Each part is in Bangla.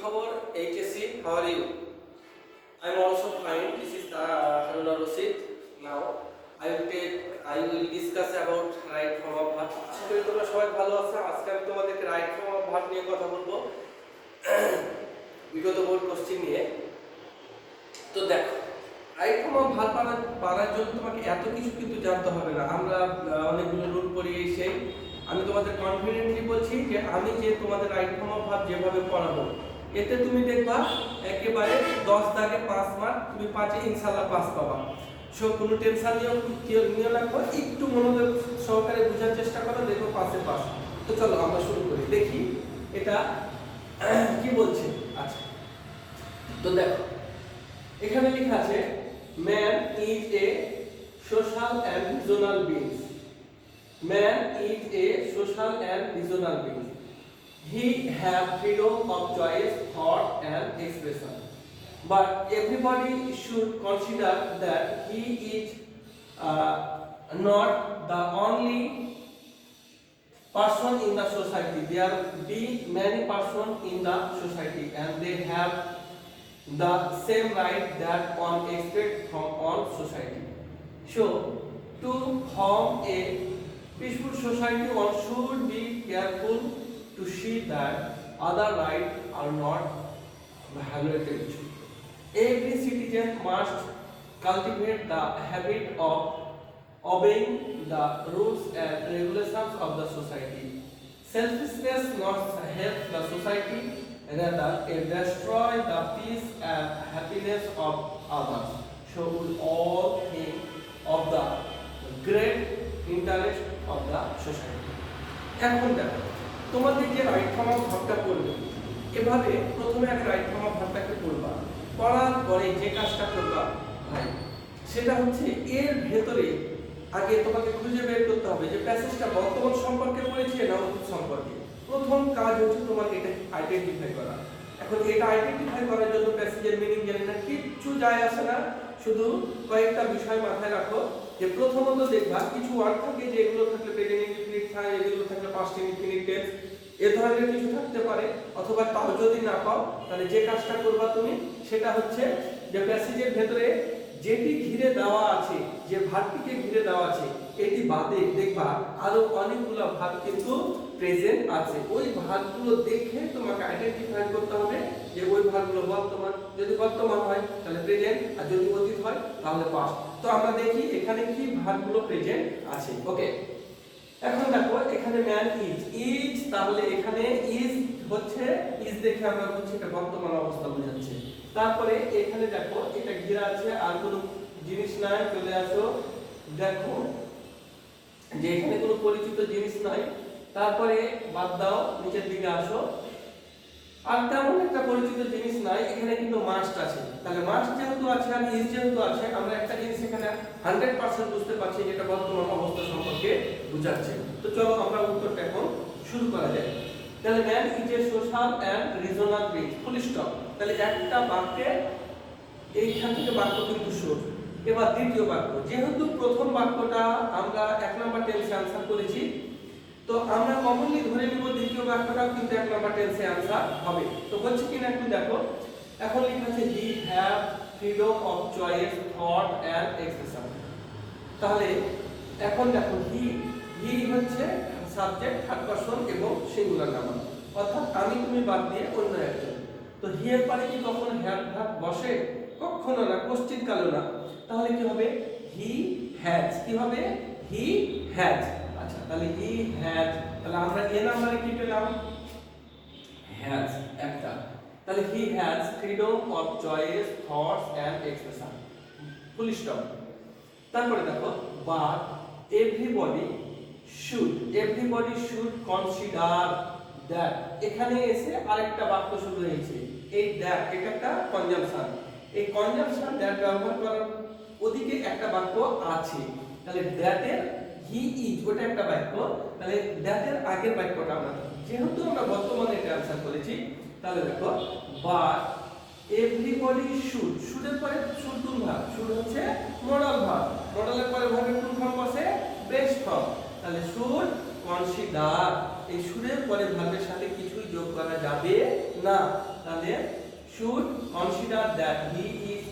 খবর HSC? How are you? I'm also fine. This is Haruna Rashid. Now I will discuss about right form of verb. আশা করি তোমরা সবাই ভালো আছো। আজকে আমি তোমাদেরকে রাইট ফর্ম অফ ভার্ব নিয়ে কথা বলবো, বিগত বোর্ড কোশ্চেন নিয়ে। তো দেখো, রাইট ফর্ম অফ ভার্ব পারার জন্য তোমাকে এত কিছু কিন্তু জানতে হবে না। আমরা অনেকগুলো রুল পড়িয়ে সেই আমি তোমাদের কনফিডেন্টলি বলছি যে আমি যে তোমাদের রাইট ফর্ম অফ ভার্ব যেভাবে পড়াবো, এতে তুমি দেখবা একেবারে 10 দাগে 5 মার্ক, তুমি 5-এ ইনশাআল্লাহ পাস পাবা। সো কোনো টেনশন নিও না, একটু মনোযোগ সহকারে বোঝার চেষ্টা করো, দেখো 5-এ পাস। তো চলো আমরা শুরু করি, দেখি এটা কি বলছে। আচ্ছা, তো দেখো এখানে লেখা আছে man is a social and regional being. Man is a social and regional being. He have freedom of choice, thought and expression. But everybody should consider that he is not the only person in the society. There be many persons in the society and they have the same right that one expect from all society. So, to form a peaceful society, one should be careful to see that other rights are not violated. Every citizen must cultivate the habit of obeying the rules and regulations of the society. Selfishness not help the society, rather it destroy the peace and happiness of others. So we all think of the great interest of the society. এখন দেখো তোমাদের যে রাইট ফর্ম অফ ভার্বটা পড়বে, এভাবে প্রথমে এক রাইট ফর্ম অফ ভার্বটাকে পড়বা, পড়ার পরে যে কাজটা করবা ভাই, সেটা হচ্ছে এর ভেতরে আগে তোমাকে খুঁজে বের করতে হবে যে প্যাসেজটা বর্তমান সম্পর্কে পড়েছে না অতীত সম্পর্কে। প্রথম কাজ হচ্ছে তোমাকে এটা আইডেন্টিফাই করা। এখন এটা আইডেন্টিফাই করার জন্য প্যাসেজের মিনিং জানি না, কিচ্ছু যায় আসে না, শুধু কয়েকটা বিষয় মাথায় রাখো। যে প্রথমত দেখবা কিছু ওয়ার্ড থাকে যে এগুলো থাকলে প্রেজেন্ট ইনডিফিনিট থাকে, এগুলো থাকলে পাস্ট ইনডিফিনিট টেন্স, এ ধরনের কিছু থাকতে পারে। অথবা তাও যদি না পাও, তাহলে যে কাজটা করবা তুমি সেটা হচ্ছে যে প্যাসেজের ভেতরে যেটি ঘিরে দেওয়া আছে, যে ভার্বটিকে ঘিরে দেওয়া আছে, এটি বাদে দেখবা আরো অনেকগুলো ভার্ব কিন্তু প্রেজেন্ট আছে। ওই ভার্বগুলো দেখে তোমাকে আইডেন্টিফাই করতে হবে যে ওই ভার্বগুলো বর্তমান, যদি বর্তমান হয় তাহলে প্রেজেন্ট, আর যদি অতীত হয় তাহলে পাস্ট। তো আমরা দেখি এখানে কি ভার্বগুলো প্রেজেন্ট আছে। ওকে, এখন দেখো এখানে ম্যান ইজ, তাহলে এখানে ইজ হচ্ছে, ইজ দেখে আমরা বলছি এটা বর্তমান অবস্থা বোঝাচ্ছে। তারপরে এখানে দেখো এটা ঘিরে আছে, আর কোনো জিনিস নাই, চলে আসো, দেখো যে এখানে কোনো পরিচিত জিনিস নাই। তারপরে বাদ দাও, নিচের দিকে আসো, আর তেমন একটা পরিচিত জিনিস নাই, এখানে কিন্তু মাস্ট আছে। তাহলে মাস্ট যেহেতু আছে আর ইজ যেহেতু আছে, আমরা একটা জিনিস এখানে 100% বুঝতে পারছি যেটা বর্তমান অবস্থা সম্পর্কে বোঝাচ্ছে। তো চলো আমরা উত্তরটা এখন শুরু করা যায়। তাহলে man is a social and rational being, full stop. তাহলে একটা বাক্যে এইখান থেকে বাক্য কিন্তু শুরু। এবার দ্বিতীয় বাক্য, যেহেতু প্রথম বাক্যটা আমরা 1 নাম্বার টেন্সে আনসার করেছি, তো আমরা কমনলি ধরে নিব দ্বিতীয় বাক্যটাও কিন্তু 1 নাম্বার টেন্সে আনসার হবে। তো হচ্ছে কিনা একটু দেখো, এখন লেখা আছে he have freedom of choice, thought and expression. তাহলে এখন দেখো হি হচ্ছে সাবজেক্ট, থার্ড পারসন এবং সিঙ্গুলার নাম্বার, অর্থাৎ আমি তুমি বাদ দিয়ে অন্য একজন। তো হি এর পরে কি কখনো হ্যাভ ভার্ব বসে? কখনো না, কোশ্চিন কালো না। তাহলে কি হবে? He has. কি হবে? He has. আচ্ছা, তাহলে হি হ্যাজ, তাহলে আমরা এ নাম্বারে কি পেলাম? হ্যাজ একটা। তাহলে he has freedom of choice, thoughts and expression, full stop. তারপরে দেখো but everybody should consider that. এখানে এসে আরেকটা বাক্য শুরু হয়েছে, এই দ্যাট এটা একটা কনজাংশন। এই কনজাংশন দ্যাট ব্যবহার করার ওদিকে একটা বাক্য আছে। তাহলে দ্যাট এর হি ইজ ওটা একটা বাক্য, তাহলে দ্যাট এর আগের বাক্যটা আমরা, যেহেতু আমরা বর্তমানে এটা আনসার করেছি, তাহলে দেখো বাট এভরিবডি শুডের পরে শুড কোন ভার্ব? শুড হচ্ছে মডাল ভার্ব, মডালের পরে ভার্বের কোন ফর্ম বসে? Base form. তাহলে শুড কনসিডার, এই শুডের পরে ভার্বের সাথে কিছুই যোগ করা যাবে না। তাহলে should consider that he is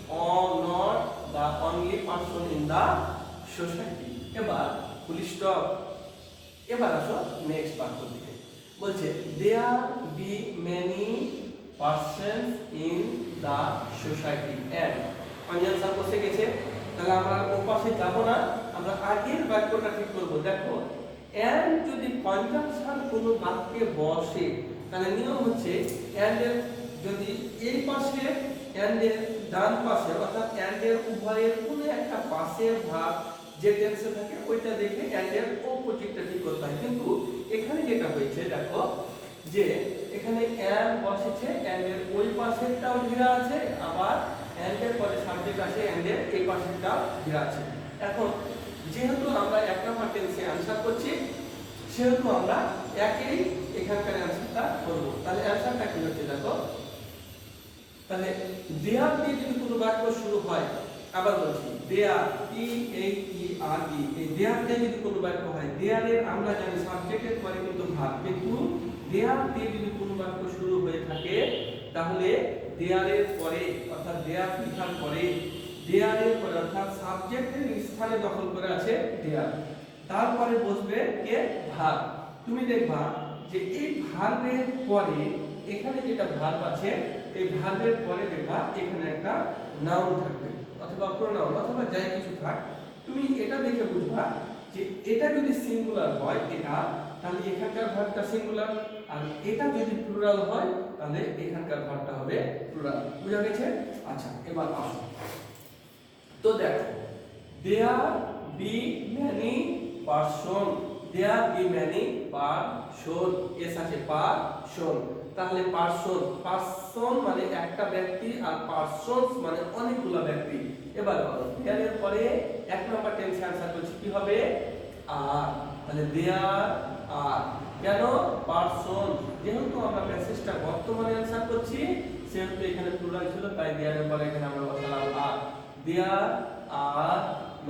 not the only person in the society। এবার ফুল স্টপ। এবার আসো নেক্সট বাক্য দিকে। বলছে there be many persons in the society and conjunction বসে গেছে। তাহলে আমরা ওপাশে যাব না, আমরা আগের বাক্যটা ঠিক করব। দেখো and যদি কনজাংশন কোনো বাক্যে বসে তাহলে নিয়ম হচ্ছে and এর যদি এই পাশে and এর ডান পাশে অর্থাৎ and এর উভয়ের কোনো একটা পাশের ভাগ যে টেন্সে থাকে ওইটা দেখে and এর অপোজিটটা ঠিক করতে হয়। কিন্তু এখানে যেটা হয়েছে দেখো যে এখানে and বসেছে and এর ওই পাশেরটাও ঘেরা আছে, আবার and এর পরে সাবজেক্ট আছে and এর এই পাশেরটাও ঘেরা আছে। এখন যেহেতু আমরা এক নম্বর টেন্সে অ্যানসার করছি সেহেতু আমরা একই এখানকার অ্যানসারটা করব। তাহলে অ্যানসারটা কি হচ্ছে দেখো, তাহলে দেয়ার দিয়ে যদি কোনো বাক্য শুরু হয়, আবার বলছি দেয়ার THERE এই দেয়ার দিয়ে যদি কোনো বাক্য হয়, দেয়ারের আমরা জানি সাবজেক্টের পরে কিন্তু ভার্ব, কিন্তু দেয়ার দিয়ে যদি কোনো বাক্য শুরু হয়ে থাকে তাহলে দেয়ারের পরে অর্থাৎ দেয়ার লেখার পরে দেয়ারের পরে অর্থাৎ সাবজেক্টের স্থানে দখল করে আছে দেয়ার, তারপরে বসবে কে ভার্ব। তুমি দেখবা যে এই ভার্বের পরে এখানে যেটা ভার্ব আছে এই ভার্বের পরে দেখবা এখানে একটা নাউন থাকবে অথবা প্রোনাউন অথবা যাই কিছু থাক। তুমি এটা দেখে বুঝবা যে এটা যদি সিঙ্গুলার হয় এটা, তাহলে এখানকার ভার্বটা সিঙ্গুলার, আর এটা যদি প্লুরাল হয় তাহলে এখানকার ভার্বটা হবে প্লুরাল। বুঝা গেছে? আচ্ছা এবার আসো। তো দেখো there be many person, there be many person, S আছে পারসন, তাহলে পারসন মানে একটা ব্যক্তি আর পারসনস মানে অনেকগুলো ব্যক্তি। এবার বলো দেয়ারের পরে এক নম্বর টেন্সে आंसर করছি কি হবে আর, তাহলে দেয়ার আর কেন পারসন, যেহেতু আমরা প্যাসেজটা বর্তমানে आंसर করছি সেহেতু এখানে প্লুরাল ছিল তাই দেয়ারের পরে এখানে আমরা বসালাম আর। দেয়ার আর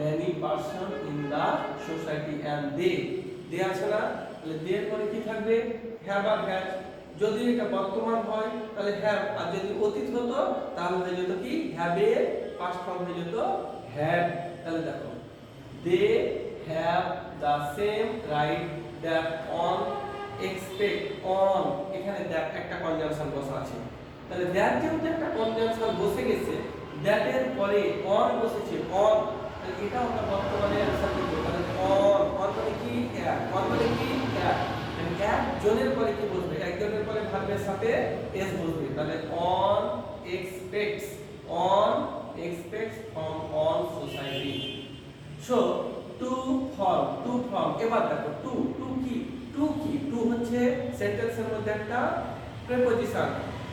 many person in the society and they আছে না, তাহলে they এর পরে কি থাকবে have আর has। যদি এটা বর্তমান হয় তাহলে have, আর যদি অতীত হতো তাহলে হয়ে যেত কি have এর past form হয়ে যেত had। তাহলে দেখো they have the same right that on expect on, এখানে that একটা কনজাংশন বসা আছে, তাহলে that যেহেতু একটা কনজাংশন বসে গেছে that এর পরে on বসেছে on, তাহলে এটা আমরা বর্তমানে आंसर করব। তাহলে on মানে কি এক, on মানে কি এক, এক জনের পরে কি বসবে, একজনের পরে ভার্বের সাথে s বসবে, তাহলে on expects from on society। So to from এবার দেখো to কি হচ্ছে সেন্টেন্সের মধ্যে একটা প্রিপজিশন,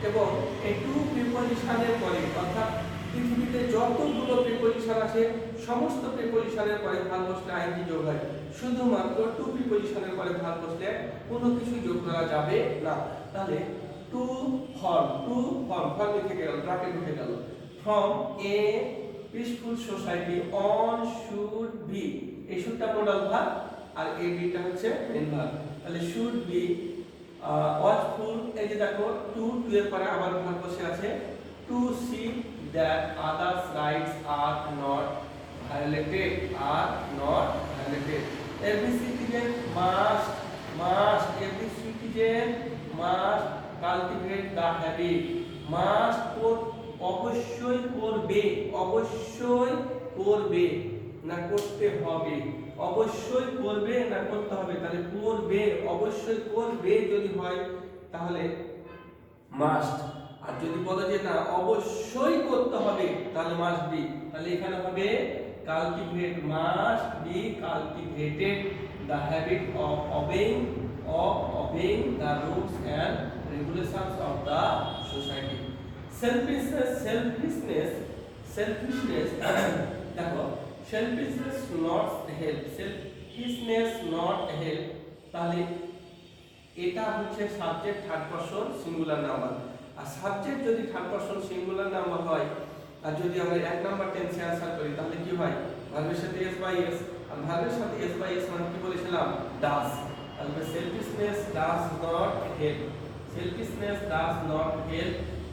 এবং এই টু প্রিপজিশনের পরে অর্থাৎ পৃথিবীতে যতগুলো প্রিপজিশন আছে সমস্ত প্রিপজিশনের পরে ভার্ব বসলে আইএনজি যোগ হয়, শুধুমাত্র টু প্রিপজিশনের পরে ভার্ব বসলে কোনো কিছু যোগ করা যাবে না। তাহলে টু ফর্ম লিখে গেল, ব্র্যাকেট লিখে গেল, from a peaceful society one should be, এই শুডটা মডাল ভার্ব আর এই বিটা হচ্ছে মেইন ভার্ব। তাহলে শুড বি ওয়াচফুল, এই যে দেখো টু এর পরে আবার ভার্ব বসে আছে to see that others rights are not violated every citizen must cultivate the habit, must অবশ্যই করবে না করতে হবে, অবশ্যই করবে না করতে হবে, তাহলে করবে অবশ্যই করবে যদি হয় তাহলে মাস্ট, আর যদি বলা যে না অবশ্যই করতে হবে তাহলে মাস্ট বি, তাহলে এখানে হবে cultivate must be cultivated the habit of obeying the rules and regulations of the society। selfishness দেখো selfishness not help, তাহলে এটা হচ্ছে subject third person singular number, আর সাবজেক্ট যদি থার্ড পারসন সিঙ্গুলার নাম্বার হয় আর যদি আমরা এক নাম্বার টেন্সে आंसर করি তাহলে কি হয় ভার্বের সাথে s বাই s, আর ভার্বের সাথে s বাই s মানে কি বলেছিলাম ডাজ, তাহলে selfishness does not help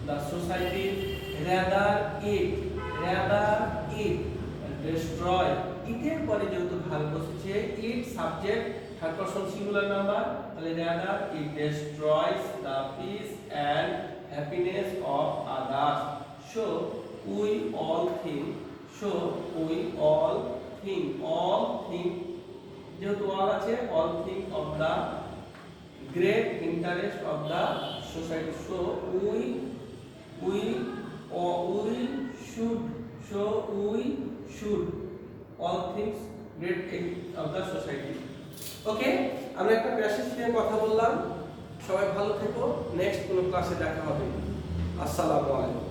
the society, rather eat, destroy. ইটের পরে যেহেতু ভার্ব বসেছে, it subject, third person singular number, তাহলে rather it destroys the peace and happiness of others. So we all think যেহেতু all আছে, all think of the great interest of the society. So we should all things great of the society. ওকে, আমরা একটা প্যাসেজ নিয়ে কথা বললাম। সবাই ভালো থেকো, নেক্সট কোনো ক্লাসে দেখা হবে। আসসালামু আলাইকুম।